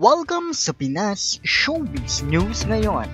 Welcome sa Pinas Showbiz News ngayon.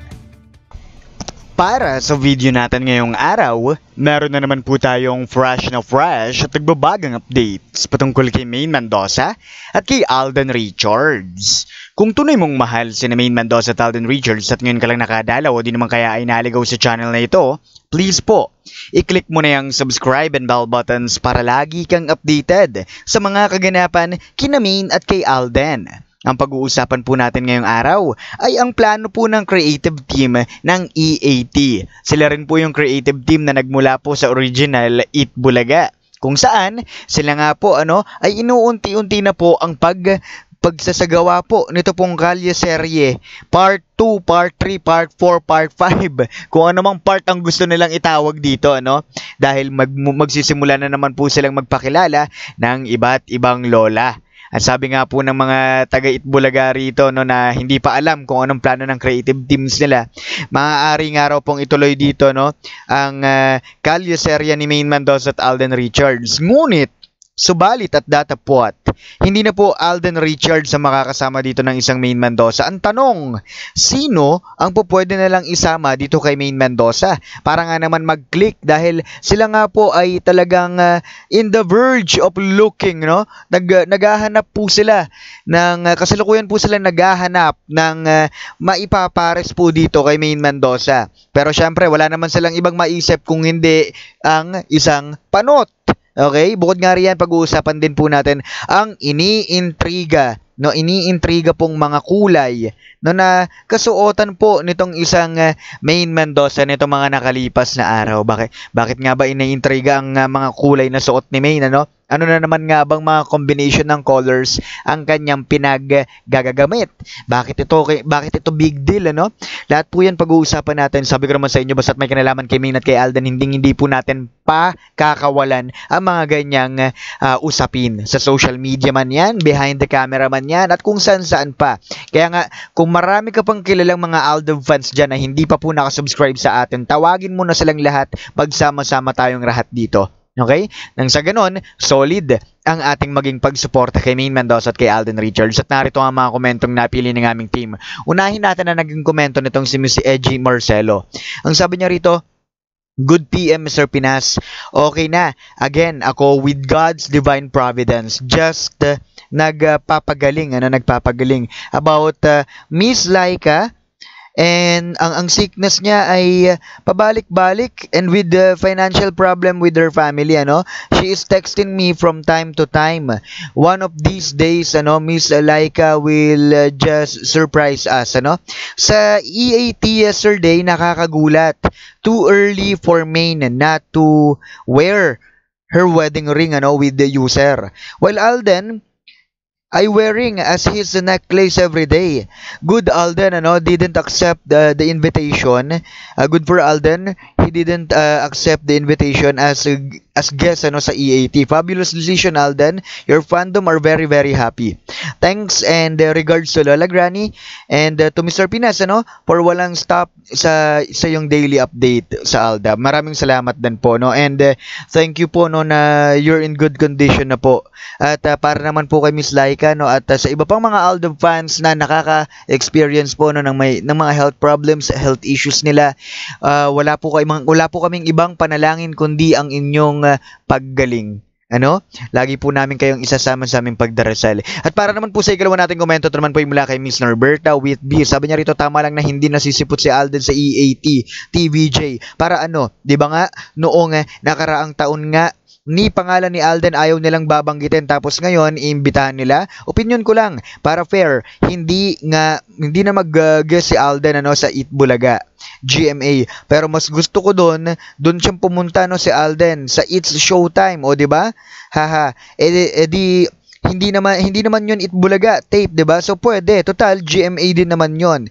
Para sa video natin ngayong araw, meron na naman po tayong fresh at nagbabagang updates patungkol kay Maine Mendoza at kay Alden Richards. Kung tunay mong mahal si Maine Mendoza at Alden Richards at ngayon ka lang nakadalaw o di naman kaya ay naligaw sa channel na ito, please po, i-click mo na yung subscribe and bell buttons para lagi kang updated sa mga kaganapan kina Maine at kay Alden. Ang pag-uusapan po natin ngayong araw ay ang plano po ng creative team ng EAT. Sila rin po yung creative team na nagmula po sa original Eat Bulaga, kung saan sila nga po ay inuunti-unti na po ang pagsasagawa po nito pong Kalye serye Part 2, Part 3, Part 4, Part 5. Kung ano mang part ang gusto nilang itawag dito, dahil magsisimula na naman po silang magpakilala ng iba't ibang lola. At sabi nga po ng mga taga-Itbulaga rito na hindi pa alam kung anong plano ng creative teams nila, maaari nga raw pong ituloy dito ang Kalye serye ni Maine Mendoza at Alden Richards. Ngunit, subalit at datapwat, hindi na po Alden Richards ang makakasama dito ng isang Maine Mendoza. Ang tanong, sino ang pwede na lang isama dito kay Maine Mendoza? Para nga naman mag-click dahil sila nga po ay talagang in the verge of looking, naghahanap po sila ng, kasalukuyan po sila naghahanap ng maipapares po dito kay Maine Mendoza. Pero syempre, wala naman silang ibang maisip kung hindi ang isang panot. Okay, bukod nga riyan, pag-uusapan din po natin ang iniintriga pong mga kulay na kasuotan po nitong isang Maine Mendoza nitong mga nakalipas na araw. Bakit nga ba iniintriga ang mga kulay na suot ni Maine, Ano na naman nga bang mga combination ng colors ang kanyang pinaggagagamit? Bakit ito big deal, Lahat po 'yan pag-uusapan natin. Sabi ko naman sa inyo, basta't may kinalaman kay Maine at kay Alden, hindi po natin kakawalan ang mga ganyang usapin. Sa social media man 'yan, behind the camera man 'yan, at kung saan pa. Kaya nga, kung marami ka pang kilalang mga Alden fans dyan na hindi pa po nakasubscribe sa atin, tawagin mo na silang lahat, pagsama-sama tayong lahat dito. Okay? Nang sa ganon, solid ang ating maging pagsuporta kay Maine Mendoza at kay Alden Richards. At narito ang mga komentong napili ng aming team. Unahin natin na naging komento nitong si Edgy Marcelo. Ang sabi niya rito, "Good PM, Mr. Pinas. Okay na. Again, ako with God's divine providence. Just nagpapagaling about Miss Laika. And ang sickness niya ay pabalik-balik and with the financial problem with her family, She is texting me from time to time. One of these days, Miss Laika will just surprise us, Sa EAT yesterday, nakakagulat. Too early for Maine not to wear her wedding ring, with the user. While Alden I wearing as his necklace every day. Good Alden, didn't accept the invitation. Good for Alden, he didn't accept the invitation as guest sa EAT. Fabulous decision, Alden. Your fandom are very, very happy. Thanks and regards to Lola Granny and to Mr. Pinas, for walang stop sa yung daily update sa Alda. Maraming salamat din po, And thank you po, na you're in good condition na po. At para naman po kay Miss Laika, at sa iba pang mga Alda fans na nakaka-experience po ng mga health problems, health issues nila, wala po kaming ibang panalangin kundi ang inyong paggaling. Lagi po namin kayong isasama sa aming pagdarasal. At para naman po sa ikalawa nating komento, naman po yung mula kay Miss Norberta Whitby. Sabi niya rito, tama lang na hindi nasisipot si Alden sa EAT, TVJ. Para di ba nga, noong nakaraang taon nga, ni pangalan ni Alden ayaw nilang babanggitin, tapos ngayon iimbitahan nila. Opinion ko lang, para fair, hindi na mag-guest si Alden sa Eat Bulaga GMA, pero mas gusto ko doon siyang pumunta si Alden sa It's Showtime, di ba? Haha, hindi naman yun Eat Bulaga tape, 'di ba? So pwede, total GMA din naman yun.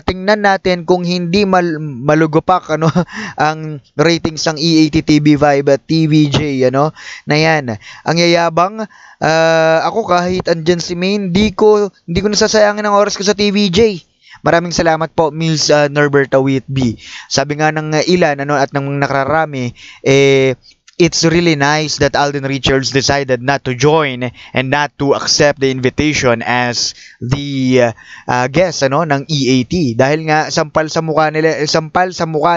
Tingnan natin kung hindi malugupak ang ratings ng EAT TV5 at TVJ, na yan. Ang yayabang, ako kahit andyan si Maine, hindi ko nasasayangin ang oras ko sa TVJ. Maraming salamat po, Miss Norberta Whitby. Sabi nga ng ilan at ng nakararami, it's really nice that Alden Richards decided not to join and not to accept the invitation as the guest ng EAT dahil nga sampal sa mukha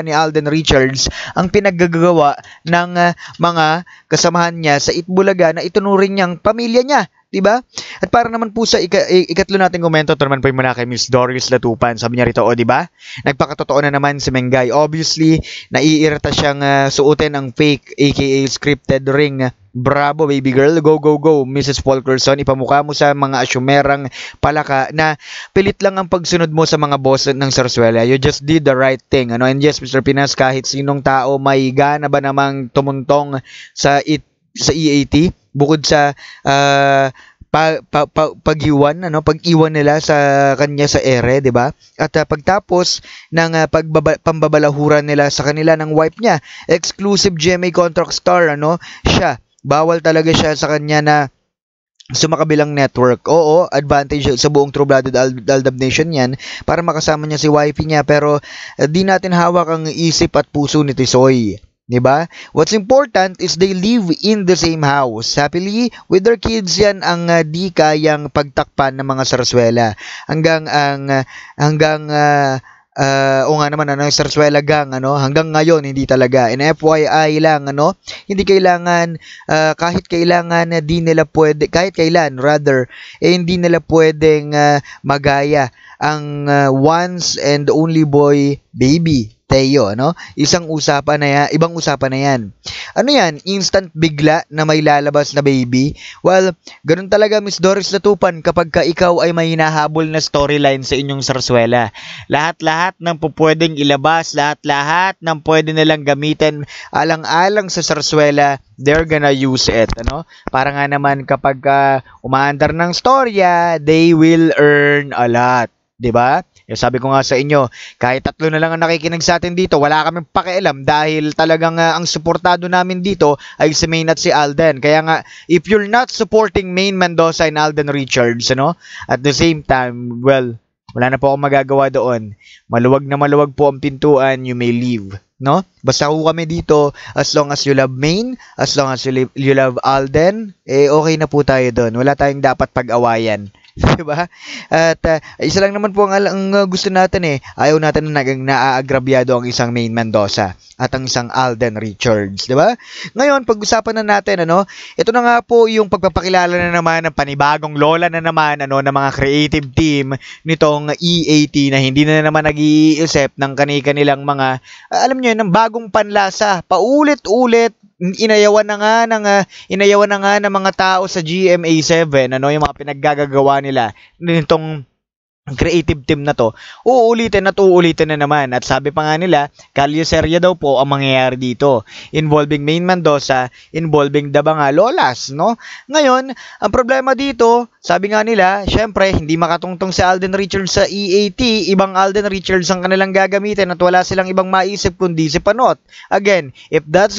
ni Alden Richards ang pinaggagawa ng mga kasamahan niya sa Itbulaga na itunuring niyang pamilya niya. Diba? At para naman po sa ikatlo nating komento, ito naman po yung muna kay Miss Doris Latupan. Sabi niya rito, diba? Nagpakatotoo na naman si Mengay. Obviously, naiirita siyang suotin ang fake aka scripted ring. Bravo, baby girl. Go, go, go. Mrs. Fulkerson, ipamukha mo sa mga asyumerang palaka na pilit lang ang pagsunod mo sa mga boss ng Zarzuela. You just did the right thing. And yes, Mr. Pinas, kahit sinong tao may gana ba namang tumuntong sa EAT, bukod sa pag-iwan nila sa kanya sa ere, 'di ba? At pagtapos ng pambabalahuran nila sa kanila ng wife niya, exclusive GMA contract star, siya. Bawal talaga siya sa kanya na sumakabilang network. Oo, advantage sa buong True-Blooded Aldab Nation yan para makasama niya si wifey niya, pero di natin hawak ang isip at puso ni Tisoy. Diba? What's important is they live in the same house. Happily, with their kids yan ang di kayang pagtakpan ng mga Zarzuela. Hanggang Zarzuela gang, hanggang ngayon, hindi talaga. And FYI lang, hindi kailangan, kahit kailan, hindi nila pwedeng magaya ang once and only boy baby Teo, ibang usapan na yan. Ano yan? Instant bigla na may lalabas na baby? Well, ganun talaga, Miss Doris Latupan, kapag ikaw ay may hinahabol na storyline sa inyong Zarzuela. Lahat-lahat ng pupwedeng ilabas, lahat-lahat ng pwede nilang gamitin alang-alang sa Zarzuela, they're gonna use it, Para nga naman kapag umaandar ng storya, they will earn a lot. Diba? Sabi ko nga sa inyo, kahit 3 na lang ang nakikinig sa atin dito, wala kaming pakialam dahil talagang ang suportado namin dito ay si Main at si Alden. Kaya nga, if you're not supporting Main Mendoza and Alden Richards, at the same time, well, wala na po akong magagawa doon. Maluwag na maluwag po ang pintuan, you may leave. Basta ko kami dito, as long as you love Main, as long as you love Alden, okay na po tayo doon. Wala tayong dapat pag-awayan. Diba? At isa lang naman po ang gusto natin ayaw natin na naaagrabyado ang isang Main Mendoza at ang isang Alden Richards, diba? Ngayon, pag-usapan na natin, ito na nga po yung pagpapakilala na naman ng panibagong lola na naman, ng mga creative team nitong EAT na hindi na naman nag-iisip ng kanilang mga, alam nyo yun, ng bagong panlasa, paulit-ulit. Inayawan na nga ng mga tao sa GMA7, yung mga pinaggagawa nila nitong creative team na to, uulitin na naman. At sabi pa nga nila, kalyeserya daw po ang mangyayari dito, involving Main Mendoza, involving Dabanga Lolas, Ngayon, ang problema dito, sabi nga nila, syempre, hindi makatungtong si Alden Richards sa EAT, ibang Alden Richards ang kanilang gagamitin at wala silang ibang maisip kundi si Panot. Again, if that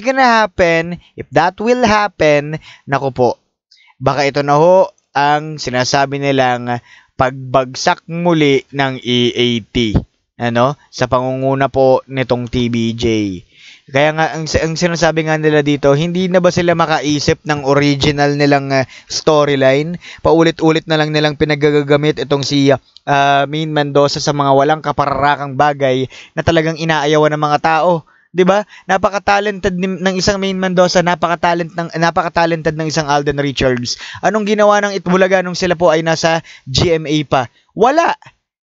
will happen, naku po, baka ito na ho ang sinasabi nilang pagbagsak muli ng EAT, sa pangunguna po nitong TBJ. Kaya nga, ang sinasabi nga nila dito, hindi na ba sila makaisip ng original nilang storyline? Paulit-ulit na lang nilang pinagagamit itong si Main Mendoza sa mga walang kapararakang bagay na talagang inaayawan ng mga tao. 'Di ba? Napaka-talented ng isang Main Mendoza, napaka-talented ng isang Alden Richards. Anong ginawa ng Itbulaga nung sila po ay nasa GMA pa? Wala.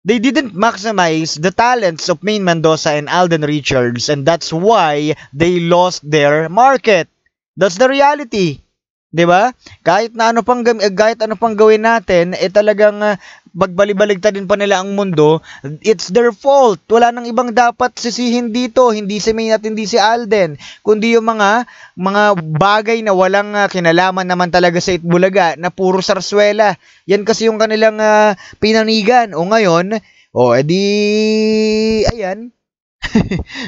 They didn't maximize the talents of Main Mendoza and Alden Richards, and that's why they lost their market. That's the reality. 'Di ba? Kahit ano pang gawin natin, talagang bagbalibaligtad din pa nila ang mundo. It's their fault. Wala nang ibang dapat sisihin dito, hindi si Main at hindi si Alden, kundi yung mga bagay na walang kinalaman naman talaga sa Itbulaga, na puro Zarzuela. Yan kasi yung kanilang pinanigan. O ngayon, ayan.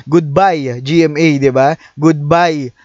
Goodbye GMA, 'di ba? Goodbye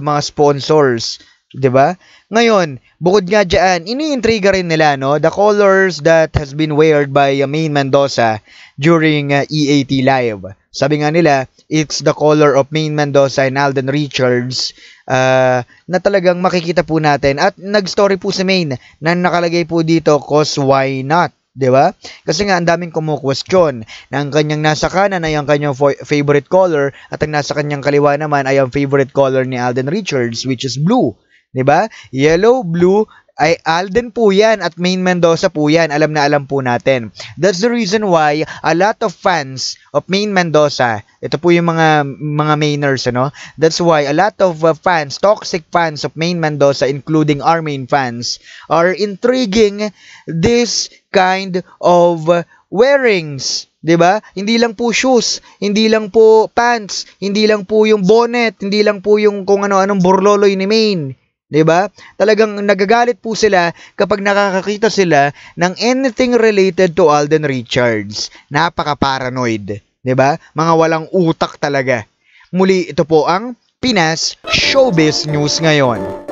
mga sponsors. 'Di ba? Ngayon, bukod nga diyan, iniintriga rin nila the colors that has been weared by Main Mendoza during EAT Live. Sabi nga nila, it's the color of Maine Mendoza and Alden Richards na talagang makikita po natin. At nag-story po si Maine na nakalagay po dito, cause why not? 'Di ba? Kasi nga ang daming kumu-question na ang kanyang nasa kanan ay ang kanyang favorite color at ang nasa kanyang kaliwa naman ay ang favorite color ni Alden Richards, which is blue. 'Di ba? Yellow, blue, ay Alden po yan at Maine Mendoza po yan. Alam na alam po natin. That's the reason why a lot of fans of Maine Mendoza, ito po yung mga Mainers, ano? That's why a lot of fans, toxic fans of Maine Mendoza, including our Maine fans, are intriguing this kind of wearings. 'Di ba? Hindi lang po shoes, hindi lang po pants, hindi lang po yung bonnet, hindi lang po yung kung ano-anong burloloy ni Maine. 'Di ba? Talagang nagagalit po sila kapag nakakakita sila ng anything related to Alden Richards. Napaka-paranoid, 'di ba? Mga walang utak talaga. Muli, ito po ang Pinas Showbiz News ngayon.